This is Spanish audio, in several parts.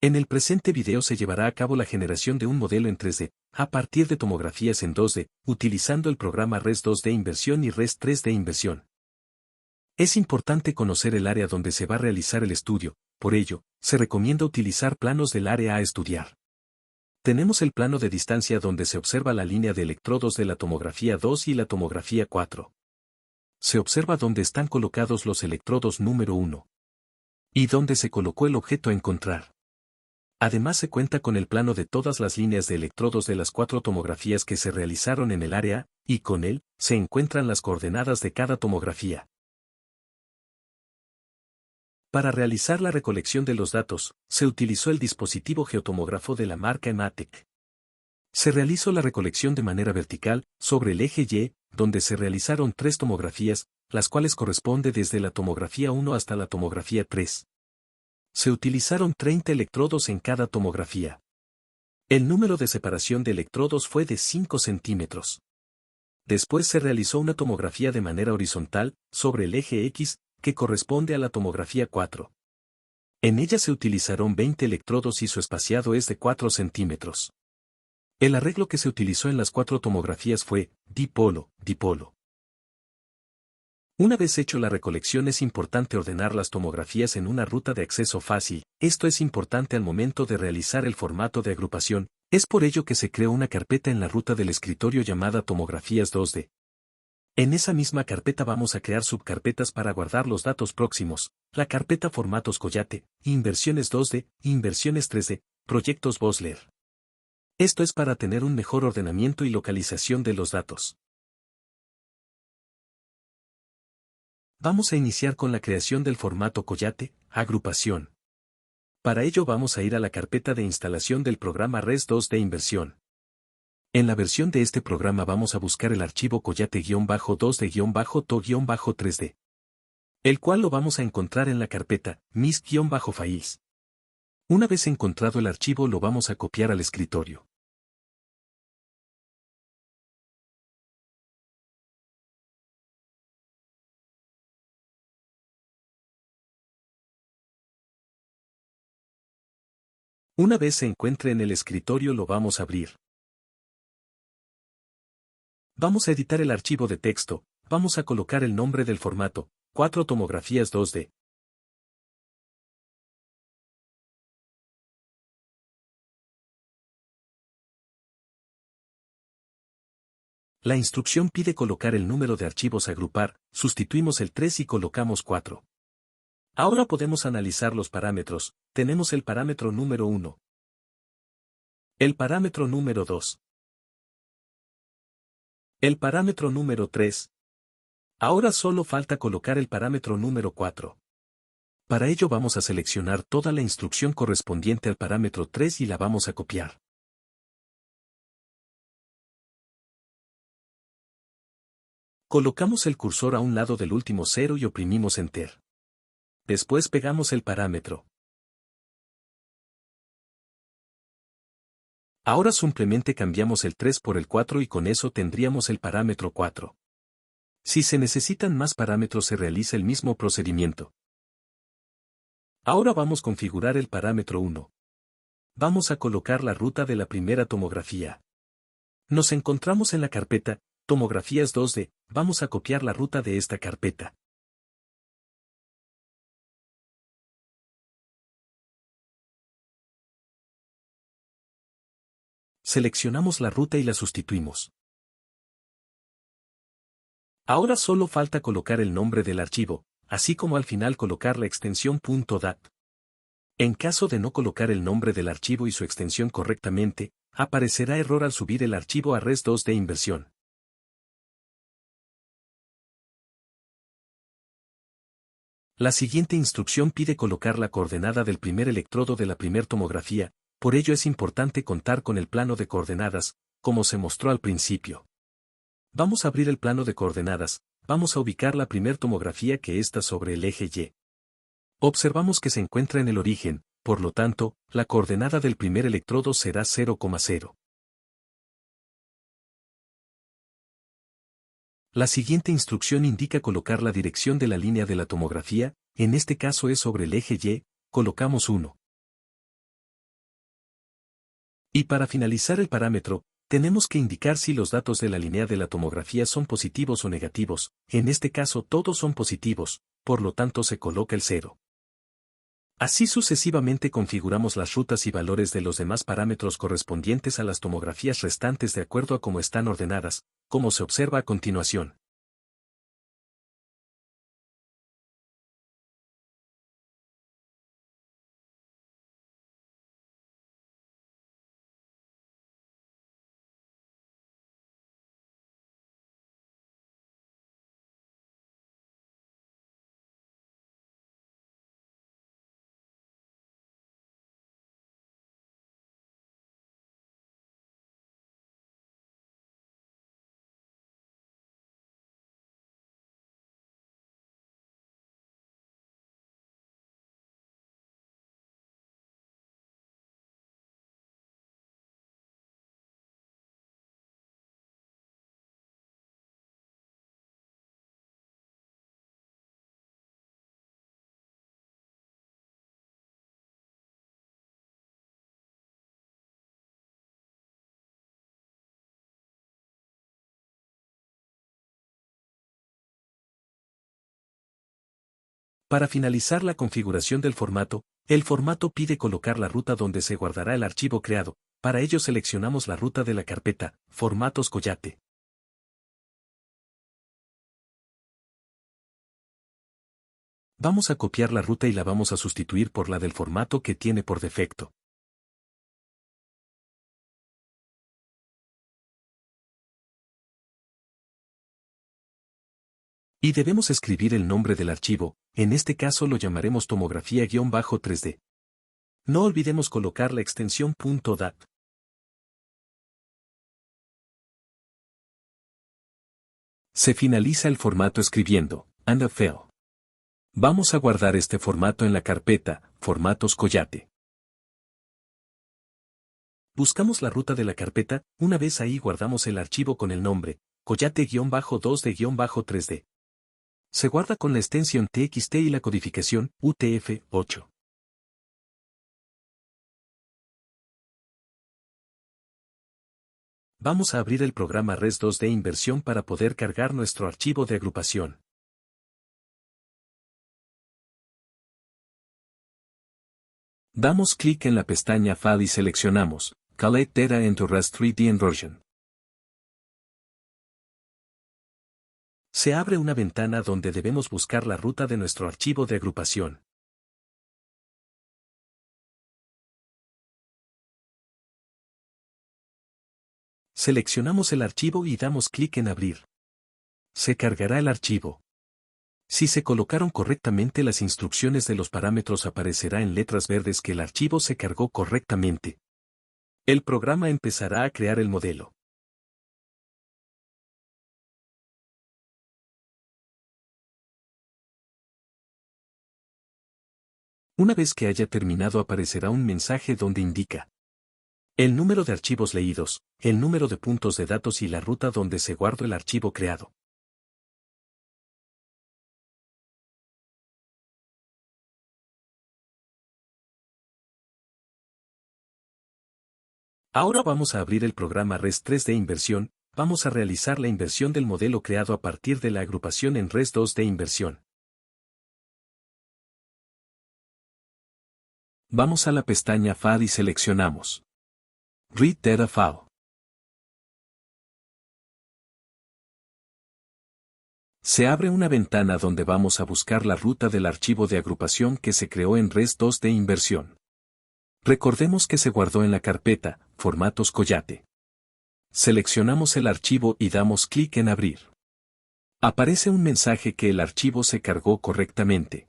En el presente video se llevará a cabo la generación de un modelo en 3D, a partir de tomografías en 2D, utilizando el programa RES 2D Inversión y RES 3D Inversión. Es importante conocer el área donde se va a realizar el estudio, por ello, se recomienda utilizar planos del área a estudiar. Tenemos el plano de distancia donde se observa la línea de electrodos de la tomografía 2 y la tomografía 4. Se observa dónde están colocados los electrodos número 1. Y dónde se colocó el objeto a encontrar. Además se cuenta con el plano de todas las líneas de electrodos de las 4 tomografías que se realizaron en el área, y con él, se encuentran las coordenadas de cada tomografía. Para realizar la recolección de los datos, se utilizó el dispositivo geotomógrafo de la marca Ematec. Se realizó la recolección de manera vertical, sobre el eje Y, donde se realizaron 3 tomografías, las cuales corresponde desde la tomografía 1 hasta la tomografía 3. Se utilizaron 30 electrodos en cada tomografía. El número de separación de electrodos fue de 5 centímetros. Después se realizó una tomografía de manera horizontal, sobre el eje X, que corresponde a la tomografía 4. En ella se utilizaron 20 electrodos y su espaciado es de 4 centímetros. El arreglo que se utilizó en las 4 tomografías fue dipolo, dipolo. Una vez hecho la recolección es importante ordenar las tomografías en una ruta de acceso fácil, esto es importante al momento de realizar el formato de agrupación, es por ello que se creó una carpeta en la ruta del escritorio llamada tomografías 2D. En esa misma carpeta vamos a crear subcarpetas para guardar los datos próximos, la carpeta formatos Coyate, inversiones 2D, inversiones 3D, proyectos Bosler. Esto es para tener un mejor ordenamiento y localización de los datos. Vamos a iniciar con la creación del formato Coyate, agrupación. Para ello vamos a ir a la carpeta de instalación del programa RES 2D Inversión. En la versión de este programa vamos a buscar el archivo Coyate-2D-to-3D, el cual lo vamos a encontrar en la carpeta mis-files. Una vez encontrado el archivo lo vamos a copiar al escritorio. Una vez se encuentre en el escritorio lo vamos a abrir. Vamos a editar el archivo de texto, vamos a colocar el nombre del formato, 4 tomografías 2D. La instrucción pide colocar el número de archivos a agrupar, sustituimos el 3 y colocamos 4. Ahora podemos analizar los parámetros, tenemos el parámetro número 1. El parámetro número 2. El parámetro número 3. Ahora solo falta colocar el parámetro número 4. Para ello vamos a seleccionar toda la instrucción correspondiente al parámetro 3 y la vamos a copiar. Colocamos el cursor a un lado del último 0 y oprimimos Enter. Después pegamos el parámetro. Ahora simplemente cambiamos el 3 por el 4 y con eso tendríamos el parámetro 4. Si se necesitan más parámetros se realiza el mismo procedimiento. Ahora vamos a configurar el parámetro 1. Vamos a colocar la ruta de la primera tomografía. Nos encontramos en la carpeta, tomografías 2D, vamos a copiar la ruta de esta carpeta. Seleccionamos la ruta y la sustituimos. Ahora solo falta colocar el nombre del archivo, así como al final colocar la extensión .dat. En caso de no colocar el nombre del archivo y su extensión correctamente, aparecerá error al subir el archivo a RES 2D Inversión. La siguiente instrucción pide colocar la coordenada del primer electrodo de la primer tomografía, por ello es importante contar con el plano de coordenadas, como se mostró al principio. Vamos a abrir el plano de coordenadas, vamos a ubicar la primer tomografía que está sobre el eje Y. Observamos que se encuentra en el origen, por lo tanto, la coordenada del primer electrodo será 0,0. La siguiente instrucción indica colocar la dirección de la línea de la tomografía, en este caso es sobre el eje Y, colocamos 1. Y para finalizar el parámetro, tenemos que indicar si los datos de la línea de la tomografía son positivos o negativos, en este caso todos son positivos, por lo tanto se coloca el 0. Así sucesivamente configuramos las rutas y valores de los demás parámetros correspondientes a las tomografías restantes de acuerdo a cómo están ordenadas, como se observa a continuación. Para finalizar la configuración del formato, el formato pide colocar la ruta donde se guardará el archivo creado. Para ello seleccionamos la ruta de la carpeta, Formatos Coyote. Vamos a copiar la ruta y la vamos a sustituir por la del formato que tiene por defecto. Y debemos escribir el nombre del archivo, en este caso lo llamaremos tomografía-3D. No olvidemos colocar la extensión .dat. Se finaliza el formato escribiendo "and-a-fail". Vamos a guardar este formato en la carpeta Formatos Coyote. Buscamos la ruta de la carpeta, una vez ahí guardamos el archivo con el nombre Coyote-2D-3D. Se guarda con la extensión TXT y la codificación UTF-8. Vamos a abrir el programa Res 2D Inversión para poder cargar nuestro archivo de agrupación. Damos clic en la pestaña File y seleccionamos Collect Data into Res 3D Inversion. Se abre una ventana donde debemos buscar la ruta de nuestro archivo de agrupación. Seleccionamos el archivo y damos clic en Abrir. Se cargará el archivo. Si se colocaron correctamente las instrucciones de los parámetros aparecerá en letras verdes que el archivo se cargó correctamente. El programa empezará a crear el modelo. Una vez que haya terminado aparecerá un mensaje donde indica el número de archivos leídos, el número de puntos de datos y la ruta donde se guardó el archivo creado. Ahora vamos a abrir el programa Res 3D Inversión, vamos a realizar la inversión del modelo creado a partir de la agrupación en Res 2D Inversión. Vamos a la pestaña File y seleccionamos Read Data File. Se abre una ventana donde vamos a buscar la ruta del archivo de agrupación que se creó en Res 2D Inversión. Recordemos que se guardó en la carpeta Formatos Coyote. Seleccionamos el archivo y damos clic en Abrir. Aparece un mensaje que el archivo se cargó correctamente.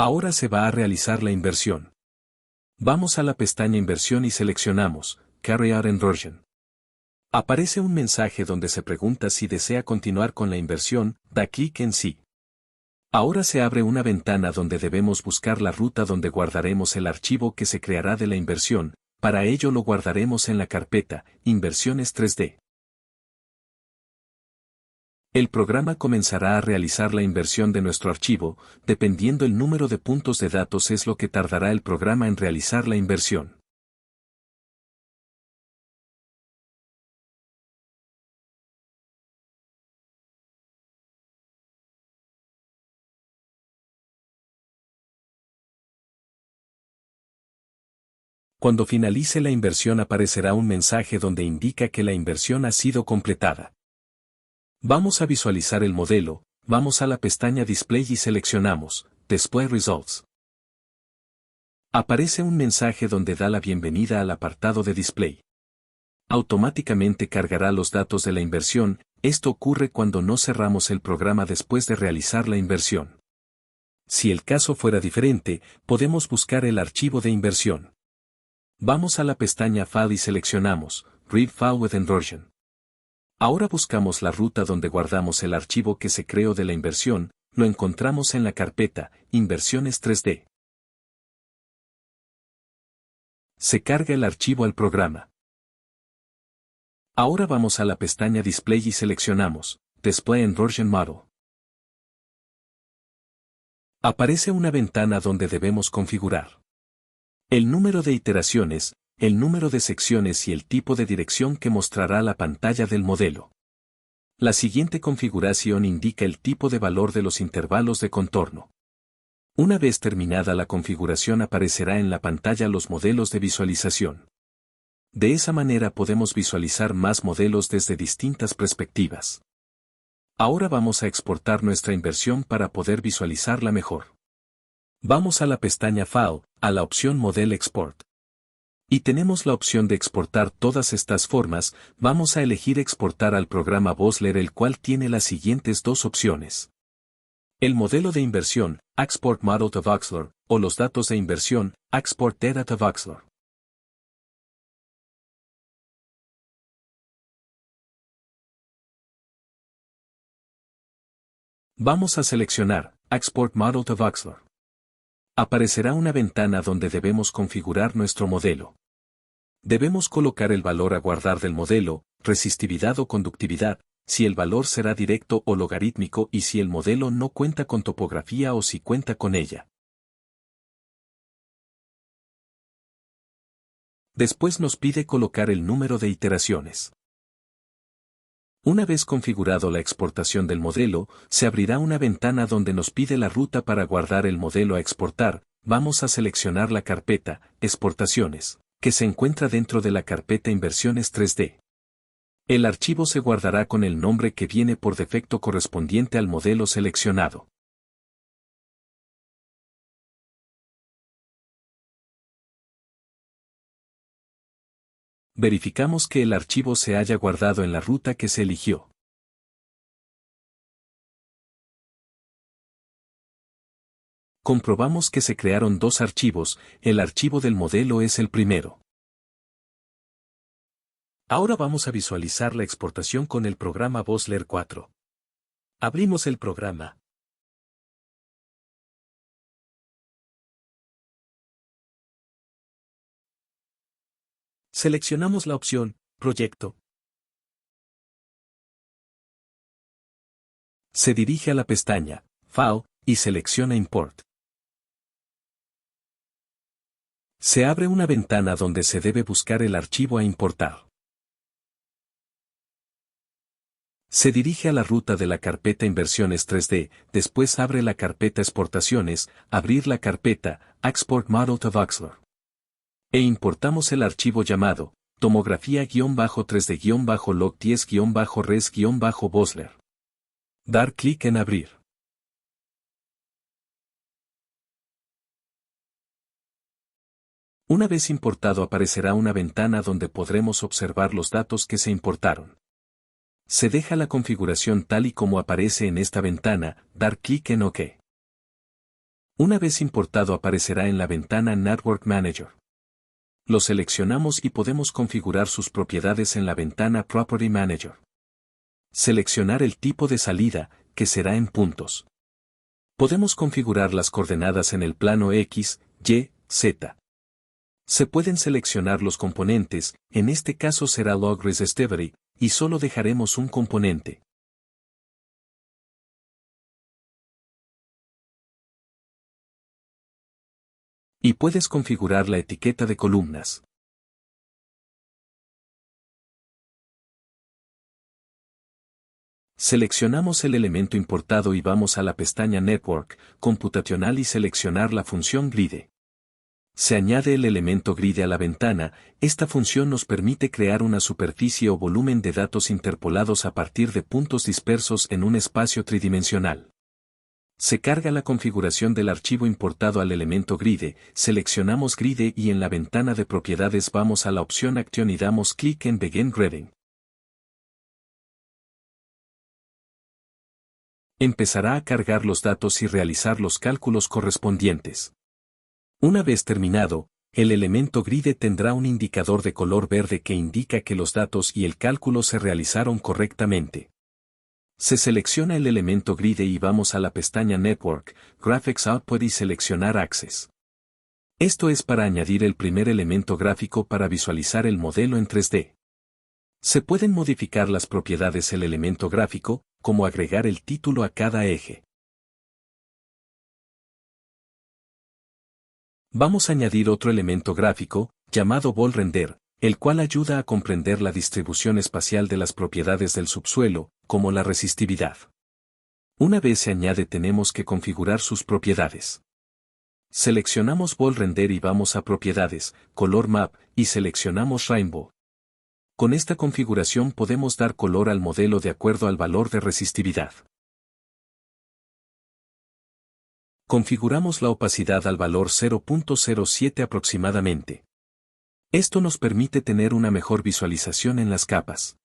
Ahora se va a realizar la inversión. Vamos a la pestaña Inversión y seleccionamos Carry Out Inversion. Aparece un mensaje donde se pregunta si desea continuar con la inversión, da clic en Sí. Ahora se abre una ventana donde debemos buscar la ruta donde guardaremos el archivo que se creará de la inversión, para ello lo guardaremos en la carpeta Inversiones 3D. El programa comenzará a realizar la inversión de nuestro archivo, dependiendo el número de puntos de datos es lo que tardará el programa en realizar la inversión. Cuando finalice la inversión aparecerá un mensaje donde indica que la inversión ha sido completada. Vamos a visualizar el modelo, vamos a la pestaña Display y seleccionamos Display Results. Aparece un mensaje donde da la bienvenida al apartado de Display. Automáticamente cargará los datos de la inversión, esto ocurre cuando no cerramos el programa después de realizar la inversión. Si el caso fuera diferente, podemos buscar el archivo de inversión. Vamos a la pestaña File y seleccionamos Read File with Inversion. Ahora buscamos la ruta donde guardamos el archivo que se creó de la inversión, lo encontramos en la carpeta Inversiones 3D. Se carga el archivo al programa. Ahora vamos a la pestaña Display y seleccionamos Display Inversion Model. Aparece una ventana donde debemos configurar el número de iteraciones, el número de secciones y el tipo de dirección que mostrará la pantalla del modelo. La siguiente configuración indica el tipo de valor de los intervalos de contorno. Una vez terminada la configuración aparecerá en la pantalla los modelos de visualización. De esa manera podemos visualizar más modelos desde distintas perspectivas. Ahora vamos a exportar nuestra inversión para poder visualizarla mejor. Vamos a la pestaña File, a la opción Model Export. Y tenemos la opción de exportar todas estas formas, vamos a elegir exportar al programa Voxler el cual tiene las siguientes dos opciones. El modelo de inversión, Export Model to Voxler, o los datos de inversión, Export Data to Voxler. Vamos a seleccionar Export Model to Voxler. Aparecerá una ventana donde debemos configurar nuestro modelo. Debemos colocar el valor a guardar del modelo, resistividad o conductividad, si el valor será directo o logarítmico y si el modelo no cuenta con topografía o si cuenta con ella. Después nos pide colocar el número de iteraciones. Una vez configurado la exportación del modelo, se abrirá una ventana donde nos pide la ruta para guardar el modelo a exportar, vamos a seleccionar la carpeta, Exportaciones, que se encuentra dentro de la carpeta Inversiones 3D. El archivo se guardará con el nombre que viene por defecto correspondiente al modelo seleccionado. Verificamos que el archivo se haya guardado en la ruta que se eligió. Comprobamos que se crearon dos archivos, el archivo del modelo es el primero. Ahora vamos a visualizar la exportación con el programa Voxler 4. Abrimos el programa. Seleccionamos la opción Proyecto. Se dirige a la pestaña File y selecciona Import. Se abre una ventana donde se debe buscar el archivo a importar. Se dirige a la ruta de la carpeta Inversiones 3D, después abre la carpeta Exportaciones, abrir la carpeta Export Model to Voxler. E importamos el archivo llamado tomografía-3D-log10-res-voxler. Dar clic en Abrir. Una vez importado aparecerá una ventana donde podremos observar los datos que se importaron. Se deja la configuración tal y como aparece en esta ventana, dar clic en OK. Una vez importado aparecerá en la ventana Network Manager. Lo seleccionamos y podemos configurar sus propiedades en la ventana Property Manager. Seleccionar el tipo de salida, que será en puntos. Podemos configurar las coordenadas en el plano X, Y, Z. Se pueden seleccionar los componentes, en este caso será Log Resistivity, y solo dejaremos un componente. Y puedes configurar la etiqueta de columnas. Seleccionamos el elemento importado y vamos a la pestaña Network, Computacional y seleccionar la función Grid. Se añade el elemento Grid a la ventana. Esta función nos permite crear una superficie o volumen de datos interpolados a partir de puntos dispersos en un espacio tridimensional. Se carga la configuración del archivo importado al elemento Grid, seleccionamos Grid y en la ventana de propiedades vamos a la opción Action y damos clic en Begin Grading. Empezará a cargar los datos y realizar los cálculos correspondientes. Una vez terminado, el elemento Grid tendrá un indicador de color verde que indica que los datos y el cálculo se realizaron correctamente. Se selecciona el elemento Grid y vamos a la pestaña Network, Graphics Output y seleccionar Access. Esto es para añadir el primer elemento gráfico para visualizar el modelo en 3D. Se pueden modificar las propiedades del elemento gráfico, como agregar el título a cada eje. Vamos a añadir otro elemento gráfico, llamado Ball Render, el cual ayuda a comprender la distribución espacial de las propiedades del subsuelo, como la resistividad. Una vez se añade tenemos que configurar sus propiedades. Seleccionamos Ball Render y vamos a Propiedades, Color Map, y seleccionamos Rainbow. Con esta configuración podemos dar color al modelo de acuerdo al valor de resistividad. Configuramos la opacidad al valor 0.07 aproximadamente. Esto nos permite tener una mejor visualización en las capas.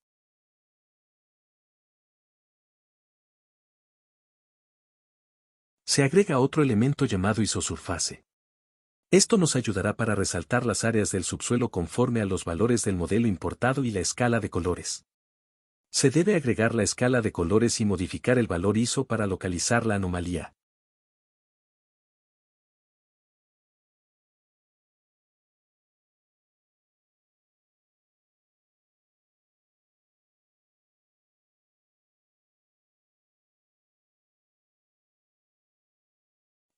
Se agrega otro elemento llamado isosurface. Esto nos ayudará para resaltar las áreas del subsuelo conforme a los valores del modelo importado y la escala de colores. Se debe agregar la escala de colores y modificar el valor ISO para localizar la anomalía.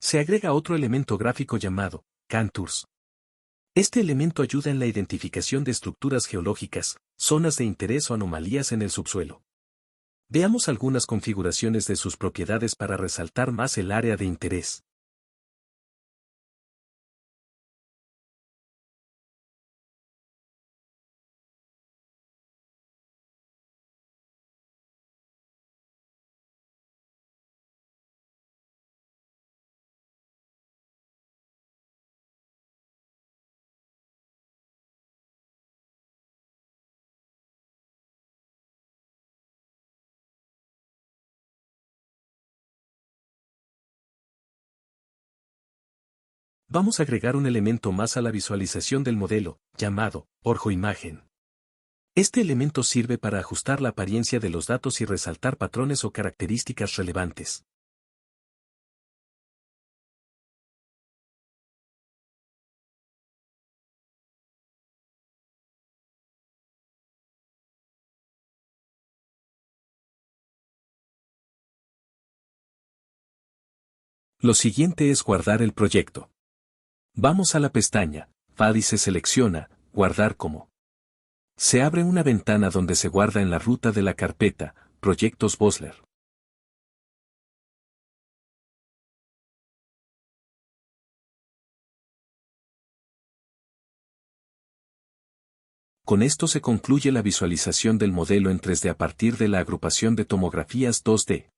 Se agrega otro elemento gráfico llamado Contours. Este elemento ayuda en la identificación de estructuras geológicas, zonas de interés o anomalías en el subsuelo. Veamos algunas configuraciones de sus propiedades para resaltar más el área de interés. Vamos a agregar un elemento más a la visualización del modelo, llamado OrjoImagen. Este elemento sirve para ajustar la apariencia de los datos y resaltar patrones o características relevantes. Lo siguiente es guardar el proyecto. Vamos a la pestaña, File y se selecciona, Guardar como. Se abre una ventana donde se guarda en la ruta de la carpeta, Proyectos Bosler. Con esto se concluye la visualización del modelo en 3D a partir de la agrupación de tomografías 2D.